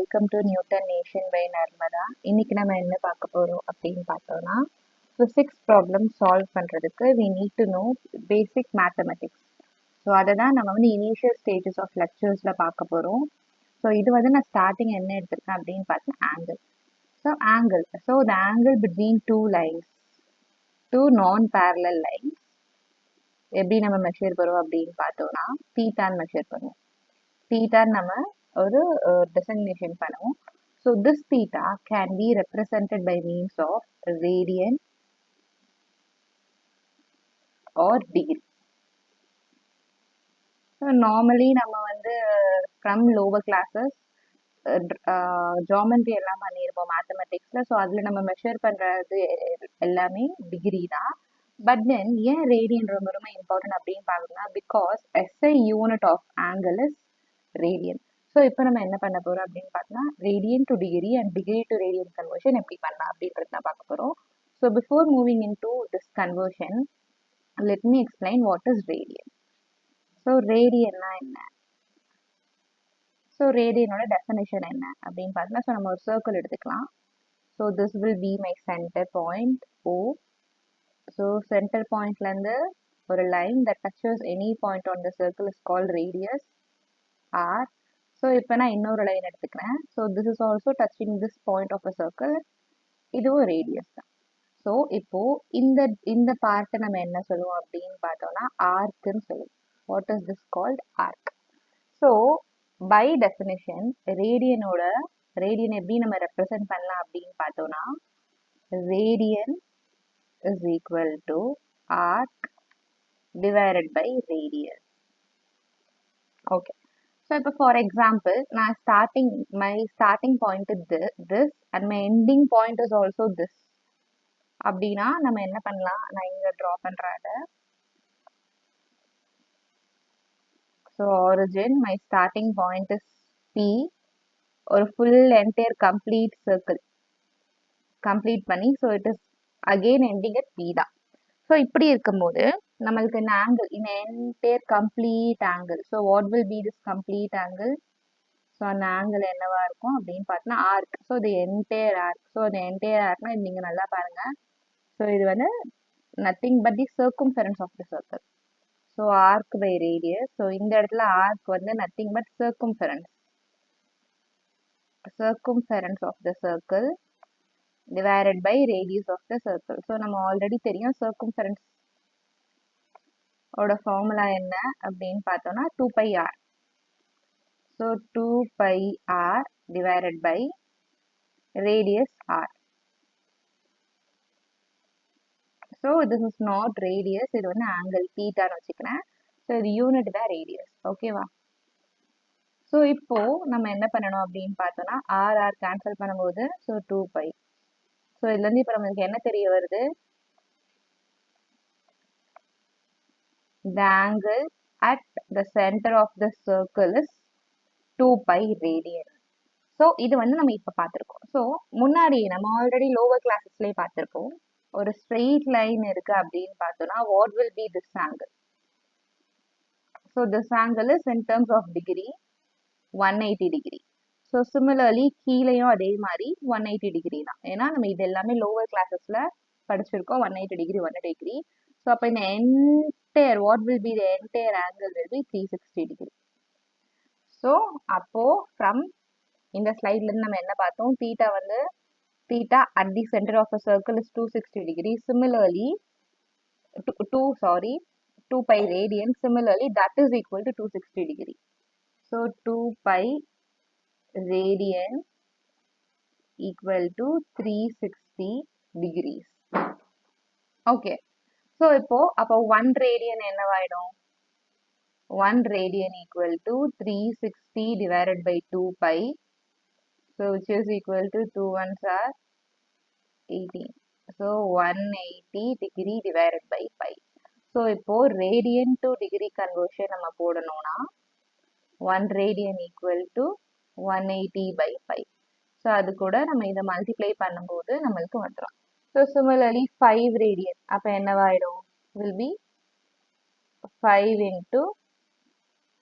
Welcome to Newton nation by Narmada. இன்னைக்கு நம்ம என்ன பார்க்க போறோம் அப்படின்னு பார்த்தோம்னா, ஃபிசிக்ஸ் ப்ராப்ளம் சால்வ் பண்றதுக்கு we need to know basic mathematics. So அதை தான் நம்ம இனிஷியல் ஸ்டேஜஸ் ஆஃப் லெக்சர்ஸ்ல பார்க்க போறோம். ஸோ இது நான் ஸ்டார்டிங் என்ன எடுத்திருக்கேன் அப்படின்னு பார்த்தா angle. So the angle between two lines, two non-parallel lines, எப்படி நம்ம மெஷர் பண்ணுவோம் அப்படின்னு பார்த்தோம்னா தீட்டான்னு மெஷர் பண்ணுவோம். தீட்டான்னு நம்ம ஒரு designation பண்ணுவோம். So this theta can be represented by means of radian or degree. So normally நம்ம from lower classes geometry எல்லாம் பண்ணியிருப்போம் மேத்தமெட்டிக்ஸ்ல. ஸோ அதில் நம்ம மெஷர் பண்ணுறது எல்லாமே டிகிரி தான். பட் தென் ஏன் ரேடியன் ரொம்ப ரொம்ப இம்பார்ட்டன்ட் அப்படின்னு பார்க்கணும்னா, because SI unit of angle is radian. So இப்போ நம்ம என்ன பண்ண போறோம் அப்படின்னு பார்த்தோம்னா radian to degree and degree to radian conversion எப்படி பண்ணலாம் அப்படின்றது தான் பார்க்க போறோம். So before moving into this conversion, let me explain what is radian. So ரேடியன்னா என்ன? ஸோ ரேடியனோட டெஃபினேஷன் என்ன அப்படின்னு பார்த்தோம்னா, ஸோ நம்ம ஒரு சர்க்கிள் எடுத்துக்கலாம். So this will be my centre point O. So centre பாயிண்ட்லேருந்து ஒரு line that touches any point on the circle is called radius R. So இப்போ நான் இன்னொரு லைன் எடுத்துக்கிறேன். So this is also touching this point of a circle. இதுவும் radius தான். So இப்போ இந்த பார்ட்டை நம்ம என்ன சொல்லுவோம் அப்படின்னு பார்த்தோம்னா ஆர்க்குன்னு சொல்லுவோம். What is this called? Arc. So by definition radian எப்படி நம்ம ரெப்ரசென்ட் பண்ணலாம் அப்படின்னு பார்த்தோம்னா radian is equal to arc divided by radius. Okay. So, for example, my starting point is this and my ending point is also this. அப்படின்னா நம்ம என்ன பண்ணலாம், நான் இங்க draw பண்றேன். So, origin, my starting point is P. ஒரு full entire complete circle. Complete பண்ணி, so it is again ending at P தான். So, இப்படி இருக்கும்போது நம்மளுக்கு இந்த angle, இந்த entire complete angle. So, what will be this complete angle? So அந்த angle என்னவா இருக்கும் அப்படின்னு பார்த்தோம்னா ஆர்க். ஸோ இது என்டையர் ஆர்க். ஸோ இந்த என்டையர் ஆர்க்னா இது நீங்கள் நல்லா பாருங்க. ஸோ இது nothing but the circumference of the circle. So arc by radius. So இந்த இடத்துல arc nothing but circumference of the circle divided by radius of the circle. So நம்ம ஆல்ரெடி தெரியும் சர்க்கும்ஃபெரன்ஸ் ஓட ஃபார்முலா என்ன அப்படின்னு பார்த்தோம்னா 2πr. So 2 pi r divided by radius r. So this is not radius, இது angle theta னு வச்சுக்கிறேன். So இது யூனிட் தான் radius. ஓகேவா? ஸோ இப்போ நம்ம என்ன பண்ணணும் அப்படின்னு பார்த்தோம்னா r கேன்சல் பண்ணும்போது ஸோ 2 pi. ஸோ இதுலேருந்து இப்போ நமக்கு என்ன தெரிய வருது? The angle at the center of the circle is 2 pi radian. So இது நம்ம இப்போ பார்த்துருக்கோம். ஸோ முன்னாடி நம்ம ஆல்ரெடி லோவர் கிளாஸஸ்லேயே பார்த்துருக்கோம். ஒரு ஸ்ட்ரெயிட் லைன் இருக்கு அப்படின்னு பார்த்தோம்னா what will be this angle? So this angle is in terms of degree 180 degree. So similarly கீழேயும் அதே மாதிரி 180 டிகிரி தான். ஏன்னா நம்ம இது எல்லாமே லோவர் கிளாஸஸ்ல படிச்சிருக்கோம். 180 டிகிரி 180 டிகிரி. ஸோ அப்போ இந்த entire what will be the entire angle will be 360 degree. So அப்போ ஃப்ரம் இந்த ஸ்லைட்ல இருந்து நம்ம என்ன பார்த்தோம்? theta at the center of a circle is 260 degree. Similarly 2 pi radian. Similarly that is equal to 260 degree. So 2 pi radian equal to 360 degrees. Okay. So அப்போ 1 radian என்னவாயிடும்? 1 radian equal to 360 divided by 2 pi. So which is equal to 2 ones are 18. So 180 degree divided by pi. So இப்போ radian to degree conversion நம்ம போடணும்னா 1 radian equal to 180 by pi. So அது கூட நம்ம இதை multiply பண்ணும்போது நம்மளுக்கு வந்துடும். So similarly 5 radian அப்போ என்னவாயிடும்? Will be 5 into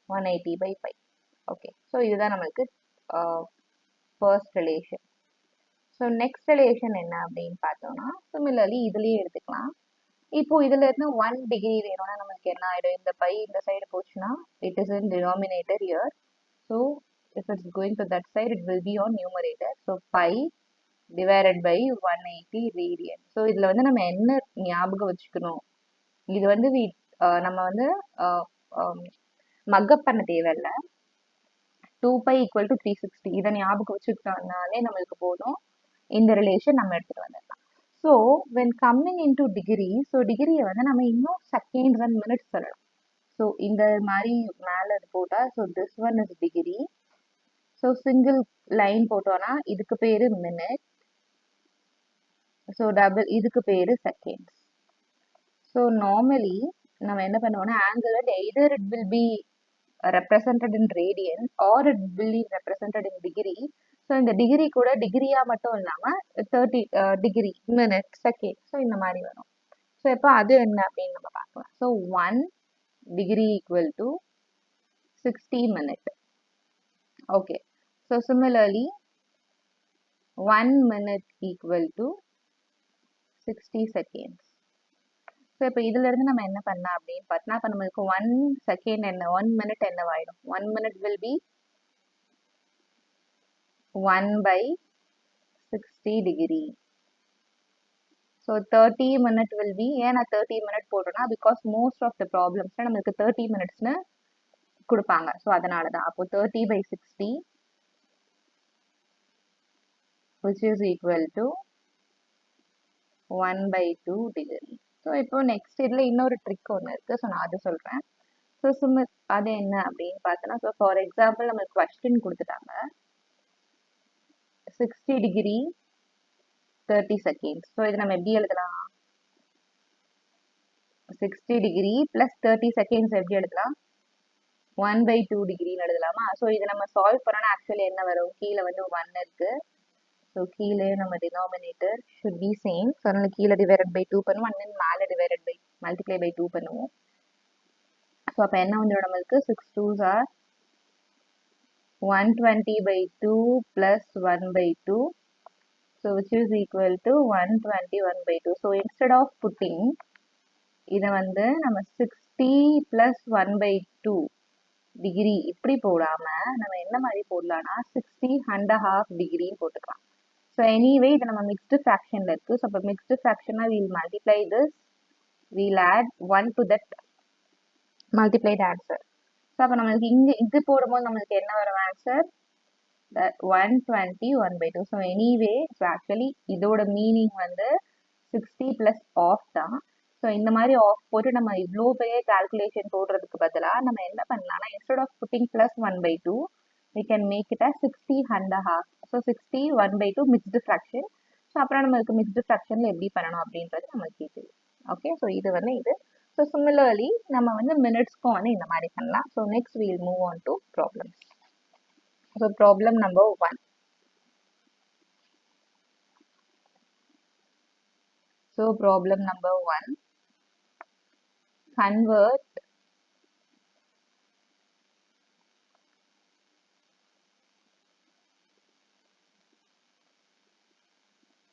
180 by pi. Okay. So இதுதான் நம்மளுக்கு first relation. So next relation என்ன அப்படின்னு பார்த்தோம்னா சிமிலர்லி இதுலேயே எடுத்துக்கலாம். இப்போ இதுல இருந்து 1 டிகிரி வேணும்னா நமக்கு என்ன ஆயிடும், இந்த பை இந்த சைடு போச்சுன்னா it is in denominator here. So if it's going to that side it will be on numerator. So pi divided by 180 radian. So இதுல வந்து நம்ம என்ன ஞாபகம் வச்சுக்கணும், இது வந்து நம்ம வந்து மக்கப் பண்ண தேவையில்லை. 2 பை ஈக்குவல் டு 360 இதை ஞாபகம் வச்சுக்கிட்டோம்னாலே நம்மளுக்கு போதும், இந்த ரிலேஷன் நம்ம எடுத்துட்டு வந்துடலாம். So when coming in to degree, so டிகிரியை வந்து நம்ம இன்னும் செகண்ட்ஸ் அண்ட் மினிட்ஸ் சொல்லலாம். ஸோ இந்த மாதிரி மேலே போட்டால் so this one is degree. So single line போட்டோம்னா இதுக்கு பேரு மினிட். ஸோ டபுள் இதுக்கு பேரு செகண்ட்ஸ். ஸோ நார்மலி நம்ம என்ன பண்ணுவோம்னா angle either it will B represented in radian or it will be represented in degree. So இந்த டிகிரி கூட டிகிரியா மட்டும் இல்லாம 30 டிகிரி மினிட் செகண்ட் ஸோ இந்த மாதிரி வரும். ஸோ இப்போ அது என்ன அப்படின்னு நம்ம பார்க்கலாம். So 1 degree equal to 60 minute. Okay. So similarly 1 minute equal to 60 seconds. So இப்போ இதுல இருந்து நம்ம என்ன பண்ணலாம் அப்படின்னு பார்த்தோம்னா இப்போ நம்மளுக்கு 1 செகண்ட் என்ன 1 மினிட் என்னவாயிடும், 1 minute will be 1 by 60 degree. So 30 minute will be, ஏன் நான் 30 minute போடுறேன்னா because most of the problems நம்மளுக்கு 30 minutesனு கொடுப்பாங்க. ஸோ அதனால தான். அப்போ 30 by 60 which is equal to 1 by 2 degree. So இப்போ நெக்ஸ்ட் இதில் இன்னொரு ட்ரிக் ஒன்று இருக்குது. ஸோ நான் அது சொல்கிறேன். ஸோ அது என்ன அப்படின்னு பார்த்தோன்னா ஸோ ஃபார் எக்ஸாம்பிள் நம்மளுக்கு கொஸ்டின் கொடுத்துட்டாங்க 60 டிகிரி 30 செகண்ட்ஸ். ஸோ இது நம்ம எப்படி எழுதலாம், 60 டிகிரி பிளஸ் 30 செகண்ட்ஸ் எப்படி எழுதலாம், 1 by 2 டிகிரின்னு எழுதலாமா. ஸோ இதை நம்ம சால்வ் பண்ணோன்னா ஆக்சுவலி என்ன வரும், கீழே வந்து 1 இருக்கு. ஸோ கீழே நம்ம denominator should be same. So அதனால கீழே டிவைடட் பை 2 பண்ணுவோம், அண்ட் தென் மேலே டிவைடட் பை மல்டிப்ளை பை 2 பண்ணுவோம். ஸோ அப்போ என்ன வந்துடும் நம்மளுக்கு 6 2s are 120 by 2 plus 1 by 2. So which is equal to 121 by 2. So instead of putting இதை வந்து நம்ம 60 plus 1 by 2 டிகிரி இப்படி போடாம நம்ம என்ன மாதிரி போடலாம்னா 60 1/2 டிகிரின்னு போட்டுக்கலாம். ஸோ எனிவே இது நம்ம மிக்ஸ்டு ஃப்ராக்ஷன்ல இருக்கு. ஸோ அப்போ மிக்ஸ்டு ஃப்ராக்ஷனா we'll multiply this, we'll add 1 to that multiplied answer. So அப்போ நம்மளுக்கு இங்கே இது போடும்போது நம்மளுக்கு என்ன வரும் answer, 121 by 2. So anyway so actually இதோட மீனிங் வந்து 60 plus ஆஃப் தான். ஸோ இந்த மாதிரி ஆஃப் போட்டு நம்ம இவ்வளோ பெரிய கால்குலேஷன் போடுறதுக்கு பதிலாக நம்ம என்ன பண்ணலாம்னா instead of putting plus 1 by 2 we can make it as 60 1/2. So 60 1 by 2 mixed fraction. So அப்புறம் நம்மளுக்கு மிக்ஸ்டு ஃப்ராக்ஷனில் எப்படி பண்ணணும் அப்படின்றது நம்மளுக்கு தெரியும். ஓகே. ஸோ இது வந்து இது. ஸோ சிமிலர்லி நம்ம வந்து மினிட்ஸ்க்கும் வந்து இந்த மாதிரி பண்ணலாம். So next wheel move on to problems. So problem number 1. So problem number 1, convert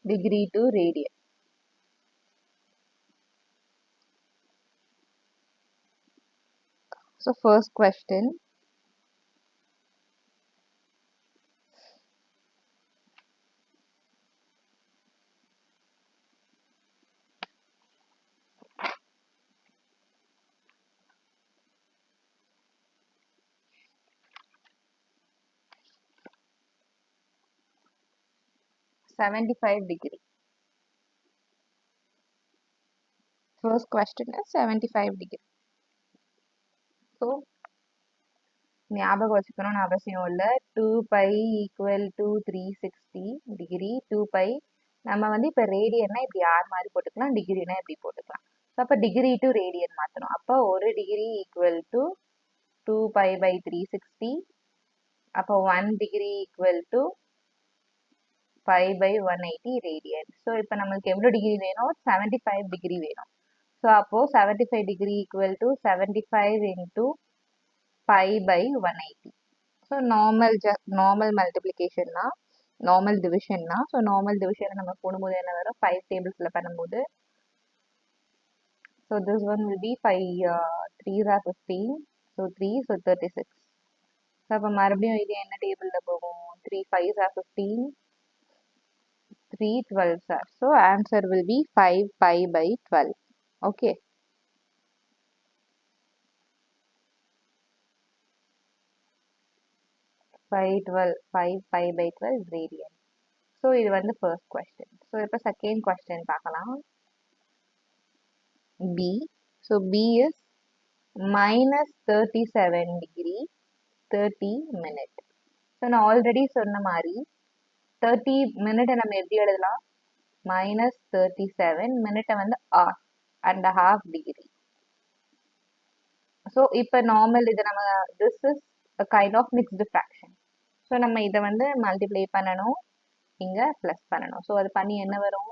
degree to radian. So first question, $75 degree. First question is 75 degree. So ஞாபகம் வச்சுக்கணும்னு அவசியம் இல்லை. 2 pi equal to 360 degree. 2 pi நம்ம வந்து இப்போ ரேடியன்னா இப்படி R மாதிரி போட்டுக்கலாம், டிகிரினா இப்படி போட்டுக்கலாம். ஸோ அப்போ டிகிரி டு ரேடியன் மாற்றணும். அப்போ 1 degree equal to 2 pi by 360. அப்போ 1 degree equal to 5 by 180 radian. So இப்போ நம்மளுக்கு எவ்வளோ டிகிரி வேணும், 75 டிகிரி வேணும். ஸோ அப்போ 75 degree equal to 75 into 5 by 180. So normal multiplication தான். நார்மல் டிவிஷன்னா, ஸோ நார்மல் டிவிஷனை நம்ம போடும்போது என்ன வரும், 5 டேபிள்ஸில் பண்ணும்போது, so this one will be 5 3s are 15, so 3, so 36. So அப்போ மறுபடியும் இது என்ன டேபிளில் போகும், 3 5s are 15, 3 12s are. So answer will be 5 pi by 12. Okay. Five 12, 5 pi by 12 radian. So இது வந்து first question. So இப்போ second question பார்க்கலாம். B. So B is minus 37 degree 30 minute. So நான் ஆல்ரெடி சொன்ன மாதிரி 30 minute நம்ம எப்படி எழுதலாம், minus 37 minute வந்து half and a half degree. So இப்போ நார்மல் இது நம்ம this is a kind of mixed fraction. So நம்ம இதை வந்து மல்டிப்ளை பண்ணணும், இங்கே ப்ளஸ் பண்ணணும். ஸோ அது பண்ணி என்ன வரும்,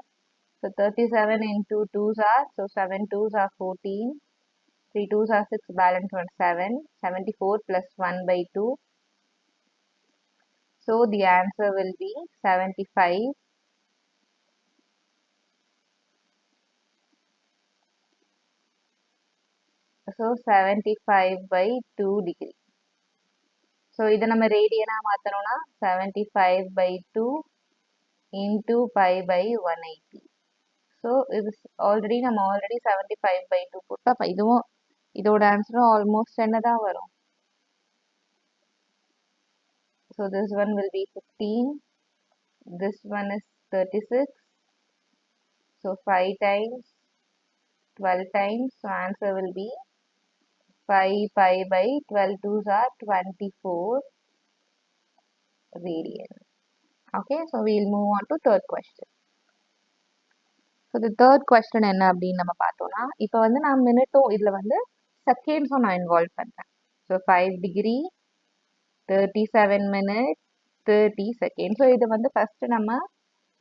so 37 into 2s are, so 7 2s are 14, 3 2s are 6, balance 1 7, 74 plus 1 by 2. So the answer will be 75. So 75 by 2 degree. So இதை நம்ம ரேடியனாக மாற்றணும்னா 75 by 2 into pi by 180. So இது ஆல்ரெடி நம்ம ஆல்ரெடி 75 by 2 போட்டோம். அப்போ இதுவும் இதோட ஆன்சரும் ஆல்மோஸ்ட் என்ன தான் வரும். So this one will be 15. This one is 36. So 5 times 12 times. So answer will be 5 pi by 12 2s are 24 radian. Okay, so we'll move on to third question. So the third question என்ன அப்படின்னு நம்ம பார்த்தோம்னா, இப்போ வந்து நான் மினிட்டும் இதில் வந்து செகண்ட்ஸும் நான் இன்வால்வ் பண்ணுறேன். So 5 degree 37 minutes 30 seconds. So இது வந்து ஃபர்ஸ்ட் நம்ம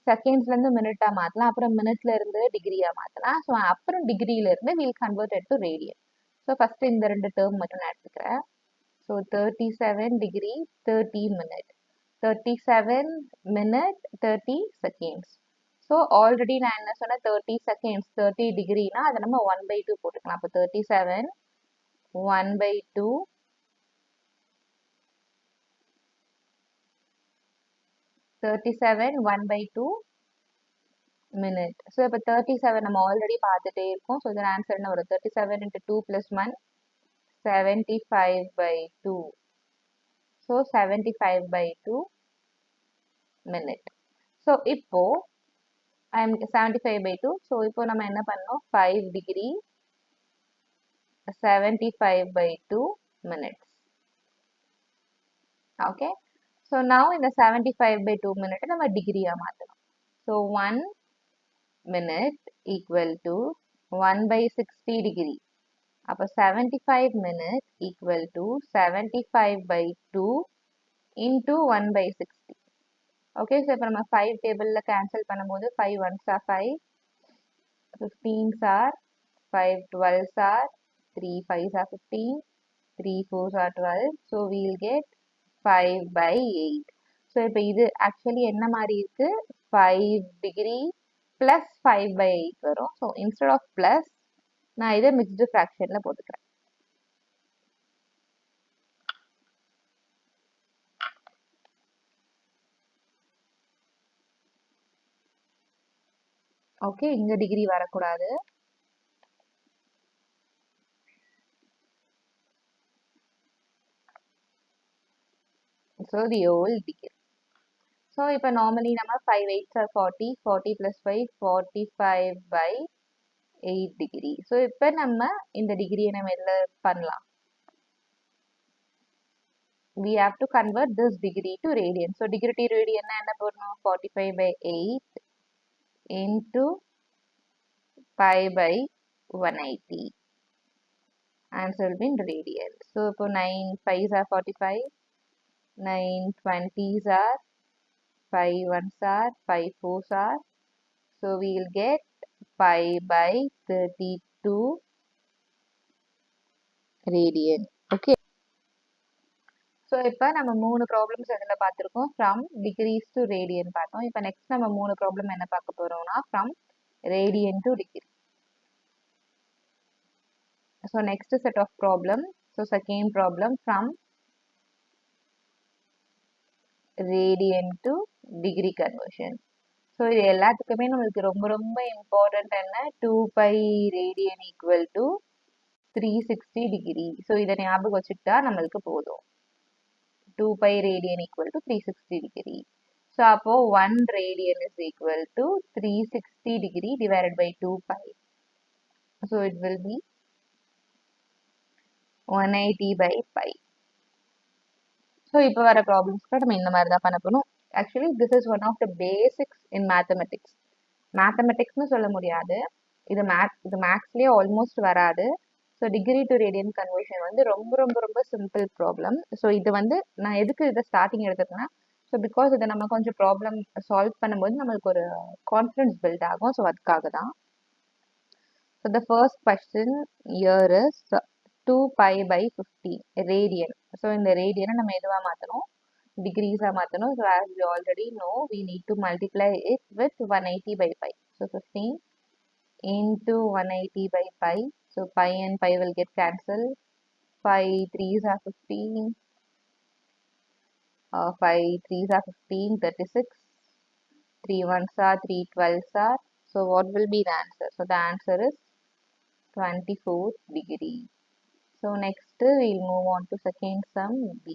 செகண்ட்ஸ்லேருந்து மினிட்டாக மாற்றலாம், அப்புறம் மினிட்லேருந்து டிகிரியாக மாற்றலாம். ஸோ அப்புறம் டிகிரியிலேருந்து will convert to radian. So first இந்த ரெண்டு டேர்ம் மட்டும் நான் எடுத்துக்கிறேன். So 37 degree 30 minute, 37 minute 30 seconds. So already நான் என்ன சொன்னேன், 30 seconds 30 டிகிரினா அதை நம்ம 1/2 போட்டுக்கலாம். அப்போ 37 1/2 37 1/2 minute. ஸோ இப்போ 37 நம்ம ஆல்ரெடி பார்த்துட்டே இருக்கோம். ஸோ இதன் ஆன்சர் என்ன வரும், 37 into 2 plus 1 75/2. So 75/2 minute. So இப்போ ஐ எம் 75/2. ஸோ இப்போ நம்ம என்ன பண்ணோம், 5 degree 75/2 minutes. Okay, so now இந்த 75/2 minute நம்ம டிகிரியாக மாற்றணும். So 1 minute equal to 1/60 degree. அப்போ 75 minute equal to 75/2 into 1/60. Okay, so இப்போ நம்ம 5 டேபிளில் கேன்சல் பண்ணும்போது 5 1s are 5, 15s are, 5 12s are, 3 5s are 15, 3 4s are 12. So we'll get 5/8. So இப்போ இது ஆக்சுவலி என்ன மாதிரி இருக்கு, 5 degree plus 5/8 வரும். ஸோ இன்ஸ்டெட் ஆஃப் பிளஸ் நான் இதை மிக்ஸ்டு ஃப்ராக்ஷனில் போட்டுக்கிறேன். ஓகே, இங்கே டிகிரி வரக்கூடாது. So the whole degree. So இப்போ நார்மலி நம்ம 5 8s are 40, 40 plus 5 45/8 degree. So இப்போ நம்ம இந்த டிகிரியை நம்ம எதில் பண்ணலாம், we have to convert this degree to radian. So degree to radian என்ன போடணும், 45/8 into pi by 180. Answer will be in radian. So இப்போ 9 5s are 45, 9 20s are, 5 1s are, 5 4s are. So we will get pi by 32 radian. Okay. So இப்போ நம்ம 3 problems இதில் பார்த்துருக்கோம். From decrease to radian பார்த்தோம். இப்போ next நம்ம 3 problem என்ன பார்க்க போறோம்னா from radian to degree. So next set of problem. So second problem from radian to degree conversion. So இது எல்லாத்துக்குமே நம்மளுக்கு ரொம்ப ரொம்ப இம்பார்ட்டன்ட் என்ன 2 pi radian equal to 360 degree. So இதை ஞாபகம் வச்சுக்கிட்டா நம்மளுக்கு போதும். 2 pi radian equal to 360 degree. So அப்போ 1 radian is equal to 360 degree divided by 2 pi. So it will be 180 by pi. So இப்போ வர ப்ராப்ளம்ஸ்க்கு நம்ம இந்த மாதிரி தான் பண்ண போகணும். Actually this is one of the basics in mathematics. மேத்தமெட்டிக்ஸ்னு சொல்ல முடியாது, இது மேக்ஸ்லேயே ஆல்மோஸ்ட் வராது. So degree to radian conversion வந்து ரொம்ப ரொம்ப ரொம்ப சிம்பிள் ப்ராப்ளம். ஸோ இது வந்து நான் எதுக்கு இதை ஸ்டார்டிங் எடுத்துக்கேன்னா, ஸோ பிகாஸ் இதை நம்ம கொஞ்சம் ப்ராப்ளம் சால்வ் பண்ணும்போது நம்மளுக்கு ஒரு கான்ஃபிடன்ஸ் பில்ட் ஆகும். ஸோ அதுக்காக தான். So the first question year is 2 pi by 15 radian. So இந்த radian நம்ம எதுவா மாத்தணும், degrees மாத்தணும். So as we already know, we need to multiply it with 180 by pi. So 15 into 180 by pi. So pi and pi will get cancelled. 5 3s are 15. 5 3s are 15, 36. 3 1s are 3 12s are. So what will be the answer? So the answer is 24 degree. So next we'll move on to second sum B.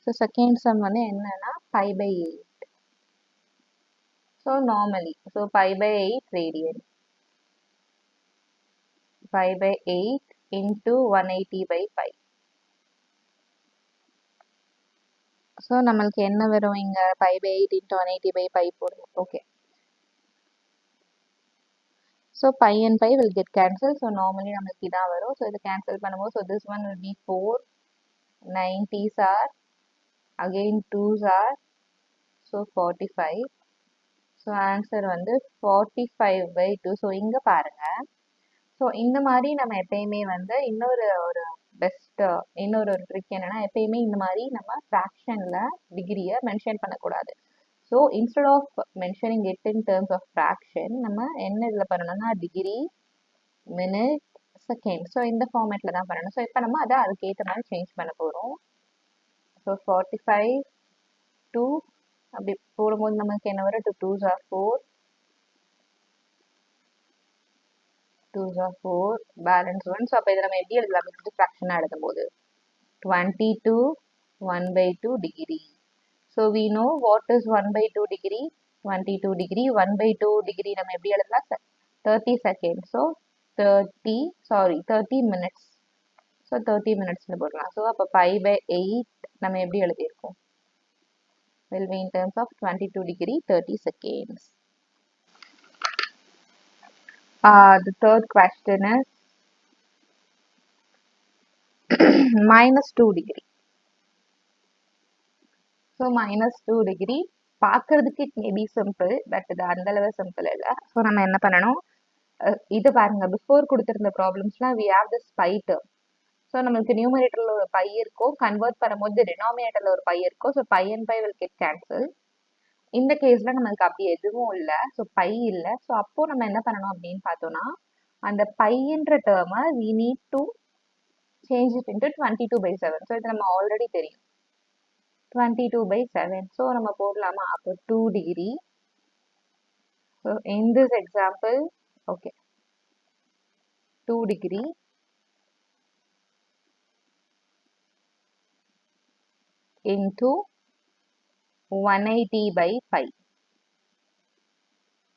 So second sum வந்து என்னன்னா pi by 8. So normally, so pi by 8 radian. Pi by 8 into 180 by pi. So நம்மளுக்கு என்ன வரும் இங்க pi by 8 into 180 by pi போடுவோம். Okay. So pi and pi will get cancelled. So normally நம்மளுக்கு இதான் வரும். So இது cancel பண்ணும்போது, so this one will be 4. 90s are, again 2s are, so 45. So answer வந்து 45 by 2. So இங்க பாருங்க. So இந்த மாதிரி நம்ம எப்பயுமே வந்து இன்னொரு ட்ரிக் என்னன்னா, எப்பயுமே இந்த மாதிரி நம்ம ஃப்ராக்ஷன்ல டிகிரியை மென்ஷன் பண்ணக்கூடாது. So instead of mentioning it in terms of fraction நம்ம என்ன இதில் பண்ணணும்னா டிகிரி, மினிட், செகண்ட், ஸோ இந்த ஃபார்மேட்டில் தான் பண்ணணும். ஸோ இப்போ நம்ம அதை அதுக்கேற்ற மாதிரி சேஞ்ச் பண்ண போகிறோம். ஸோ 45 2 அப்படி போடும்போது நமக்கு என்ன வரும், 2 2s are 4, 2s are 4, balance 1. So அப்போ இதை நம்ம எப்படி எழுதலாம், மிக்ஸ்டு ஃப்ராக்ஷனாக எழுதும்போது 22 1 by 2 degree. So we know what is 1 by 2 degree, 22 degree. 1 by 2 degree நம்ம எப்படி எழுதலாம், 30 seconds. So 30 minutes. So 30 minutes போடலாம். So அப்போ pi by 8 நம்ம எப்படி எழுதியிருக்கோம், will be in terms of 22 degree 30 seconds. The third question is minus 2 degree. So -2 degree பார்க்கறதுக்கு it maybe simple, but இது அந்த அளவு சிம்பிள் இல்லை. ஸோ நம்ம என்ன பண்ணணும், இது பாருங்க, பிஃபோர் கொடுத்துருந்த ப்ராப்ளம்ஸ்லாம் we have this by term. So நம்மளுக்கு நியூமரேட்டரில் ஒரு பை இருக்கும், கன்வெர்ட் பண்ணும்போது டினாமினேட்டரில் ஒரு பை இருக்கும். So pi and pi will get cancel. இந்த கேஸில் நம்மளுக்கு அப்படி எதுவும் இல்லை, ஸோ பை இல்லை. ஸோ அப்போது நம்ம என்ன பண்ணணும் அப்படின்னு பார்த்தோம்னா, அந்த பைன்ற டேர்மை we need to change it into 22/7. So இது நம்ம ஆல்ரெடி தெரியும், 22/7. So நம்ம போடலாமா, அப்போ 2 degree. So in this example, okay, 2 degree into 180 by pi.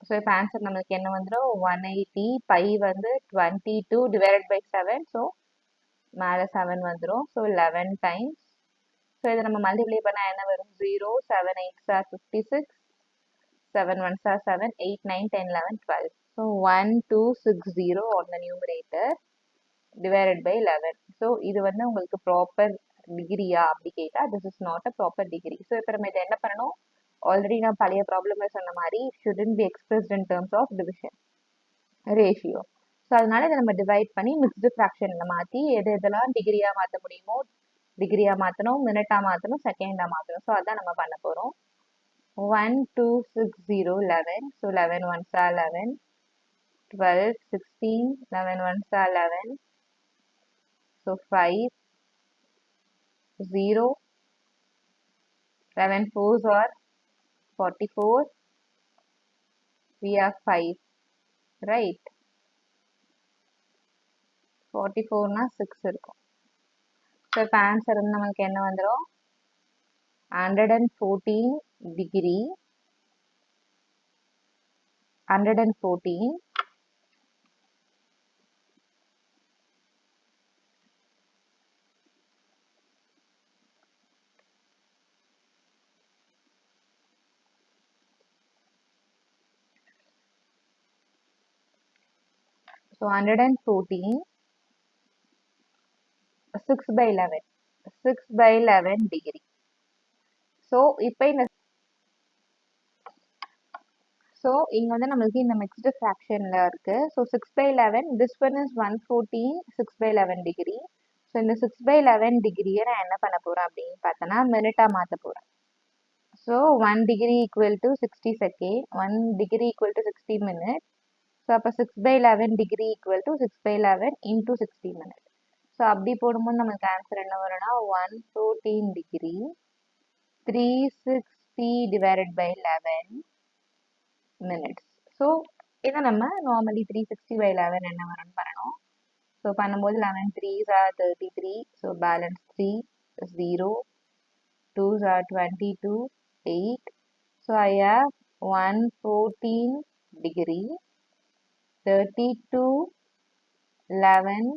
So இப்போ ஆன்சர் நம்மளுக்கு என்ன வந்துடும், 180 pi வந்து 22 divided by 7. So மேலே 7 வந்துடும். So 11 times. ஸோ இதை நம்ம மல்டிப்ளை பண்ணால் என்ன வரும், 0 7 8s are 56, 7 1s are 7, 8 9 10 11 12. So 1260 on the numerator divided by 11. So இது வந்து உங்களுக்கு ப்ராப்பர் டிகிரியா அப்படி கேட்டா, this is not a proper degree. So இப்போ நம்ம இதை என்ன பண்ணணும், ஆல்ரெடி நான் பழைய ப்ராப்ளம்ல சொன்ன மாதிரி shouldn't be expressed in terms of division ratio. So அதனால இதை நம்ம டிவைட் பண்ணி மிக்ஸ்டு ஃப்ராக்ஷன்ல மாற்றி எது எதெல்லாம் டிகிரியா மாற்ற முடியுமோ டிகிரியா மாற்றணும், மினிட்டா மாற்றணும், செகண்டா மாற்றணும். ஸோ அதான் நம்ம பண்ண போகிறோம். 1 2 6 0 11. So 11 ones are 11, 12 16, 11 ones are 11. So 5 0, 11 fours are 44. We have 5, right? 44 na 6 இருக்கும். ஸோ இப்போ ஆன்சர் வந்து நமக்கு என்ன வந்துடும்? 114 degree 114 so 114 6 by 11 6 by 11 degree. So இப்போ இந்த ஸோ இங்கே வந்து நம்மளுக்கு இந்த மிக்ஸ்டு ஃப்ராக்ஷனில் இருக்குது. So 6 by 11, this one is 114 6 by 11 degree. So இந்த 6 by 11 டிகிரியை நான் என்ன பண்ண போகிறேன் அப்படின்னு பார்த்தோன்னா மினிட்டாக மாற்ற போகிறேன். So 1 degree equal to 60 second, 1 degree equal to 60 minutes. So அப்போ 6 by 11 degree equal to 6 by 11 into 60 minutes. So அப்படி போடும்போது நம்மளுக்கு ஆன்சர் என்ன வரும்னா 114 degree 360 divided by 11 minutes. So இதை நம்ம நார்மலி 360 by 11 என்ன வரும்னு பண்ணணும். ஸோ பண்ணும்போது 11 3s are 33. So balance 3 0, 2s are 22 8. So I have 114 degree 32 11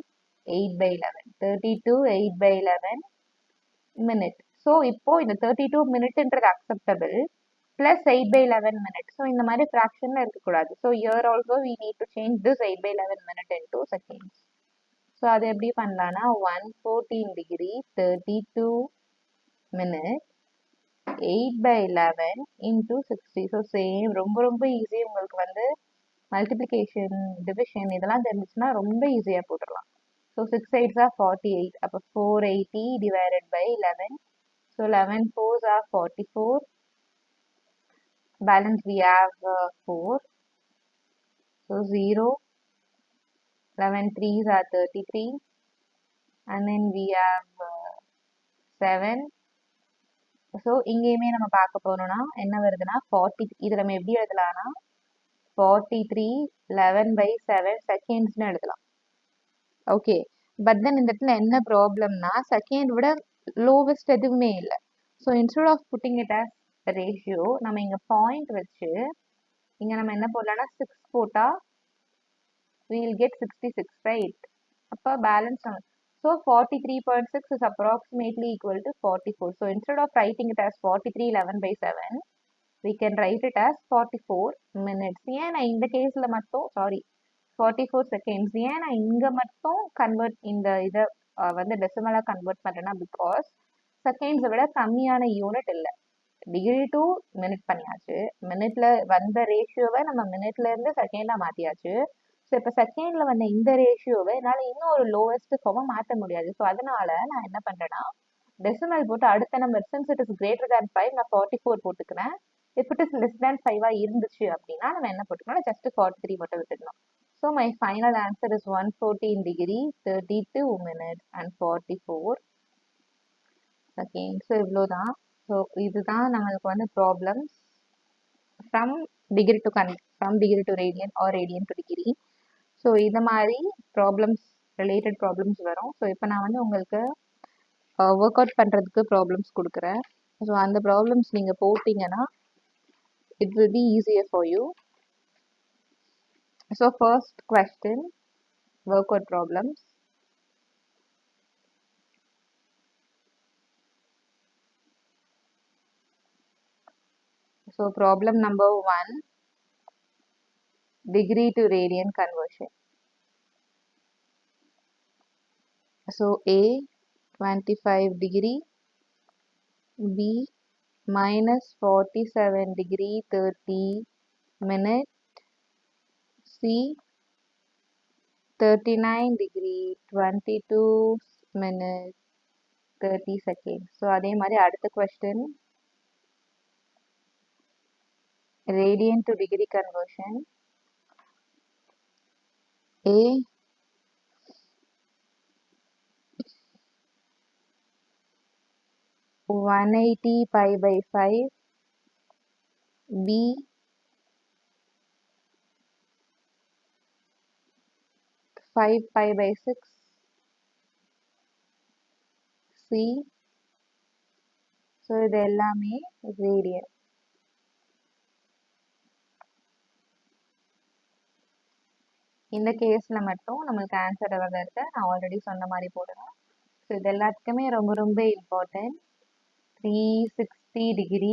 8 by 11 32 8 by 11 minute. So இப்போ இந்த 32 மினிட்ன்றது acceptable plus 8 by 11 minutes. So இந்த மாதிரி ஃப்ராக்ஷனில் இருக்கக்கூடாது. So here also we need to change this 8 by 11 minute into seconds. So அது எப்படி பண்ணலான்னா 114 degree 32 minute 8 by 11 into 60. So same ரொம்ப ரொம்ப ஈஸி. உங்களுக்கு வந்து மல்டிப்ளிகேஷன் டிவிஷன் இதெல்லாம் தெரிஞ்சிச்சுன்னா ரொம்ப ஈஸியாக போட்டுடலாம். So 6 8s are 48. அப்போ 480 divided by 11. So 11 4s are 44. Balance we have 4. So 0. 11 3s are 33. And then we have 7. So இங்கேயுமே நம்ம பார்க்க போனோம்னா என்ன வருதுன்னா 40. இதை நம்ம எப்படி எழுதலாம்னா 43 11 by 7 செகண்ட்ஸ்னு எழுதலாம். ஓகே, பட் தென் இந்த இடத்துல என்ன ப்ராப்ளம்னா செகண்ட் விட லோவஸ்ட் எதுவுமே இல்லை. So instead of putting it as ratio நம்ம இங்கே பாயிண்ட் வச்சு இங்கே நம்ம என்ன போடலாம்னா 6 போட்டால் we will get 66, right? அப்போ balance so 43.6 is approximately equal to 44. So instead of writing it as 43 11 by 7, we can write it as 44 minutes. ஏன் நான் இந்த கேஸில் மட்டும் 44 seconds ஏன் நான் இங்கே மட்டும் கன்வெர்ட் இந்த இதை வந்து டெசிமலாக கன்வெர்ட் பண்ணுறேன்னா பிகாஸ் செகண்ட்ஸை விட கம்மியான யூனிட் இல்லை. டிகிரி டு மினிட் பண்ணியாச்சு, மினிட்ல வந்த ரேஷியோவை நம்ம மினிட்ல இருந்து செகண்டாக மாற்றியாச்சு. ஸோ இப்போ செகண்டில் வந்த இந்த ரேஷியோவை என்னால் இன்னும் ஒரு லோவஸ்ட் ஃபார்மாக மாற்ற முடியாது. ஸோ அதனால நான் என்ன பண்ணுறேன்னா டெசிமல் போட்டு அடுத்த number since it is greater than 5 நான் 44 போட்டுக்கிறேன். If it is less than 5 இருந்துச்சு அப்படின்னா நம்ம என்ன போட்டுக்கணும், ஜஸ்ட் 43 மட்டும் விட்டுக்கணும். So my final answer is 114 degree 32 minutes and 44 seconds. So இவ்வளோதான். ஸோ இதுதான் நம்மளுக்கு வந்து problems from degree to radian or radian to degree. So இந்த மாதிரி ப்ராப்ளம்ஸ் ரிலேட்டட் ப்ராப்ளம்ஸ் வரும். ஸோ இப்போ நான் வந்து உங்களுக்கு ஒர்க் அவுட் பண்ணுறதுக்கு ப்ராப்ளம்ஸ் கொடுக்குறேன். ஸோ அந்த ப்ராப்ளம்ஸ் நீங்கள் போட்டிங்கன்னா it will be easier for you. So first question work out problems. So problem number 1, degree to radian conversion. So A 25 degree, B minus 47 degree 30 minute, C 39 degree 22 minute, 30 seconds. So அதே மாதிரி அடுத்த question radian to degree conversion. A 180 pi by 5. B 5 pi by 6. C. So இது எல்லாமே radian. இந்த கேஸில் மட்டும் நம்மளுக்கு answer எவ்வளோ இருக்கு நான் ஆல்ரெடி சொன்ன மாதிரி போடுறேன். ஸோ இது எல்லாத்துக்குமே ரொம்ப ரொம்ப இம்பார்ட்டன்ட். 360 டிகிரி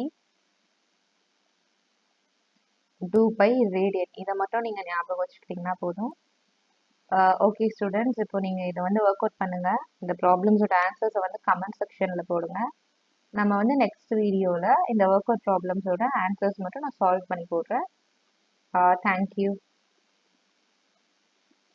2 பை ரேடியன், இதை மட்டும் நீங்கள் ஞாபகம் வச்சுக்கிட்டிங்கன்னா போதும். ஓகே ஸ்டூடெண்ட்ஸ், இப்போ நீங்கள் இதை வந்து ஒர்க் அவுட் பண்ணுங்கள். இந்த ப்ராப்ளம்ஸோட ஆன்சர்ஸை வந்து கமெண்ட் செக்ஷனில் போடுங்க. நம்ம வந்து நெக்ஸ்ட் வீடியோவில் இந்த ஒர்க் அவுட் ப்ராப்ளம்ஸோட ஆன்சர்ஸ் மட்டும் நான் சால்வ் பண்ணி போடுறேன். தேங்க்யூ.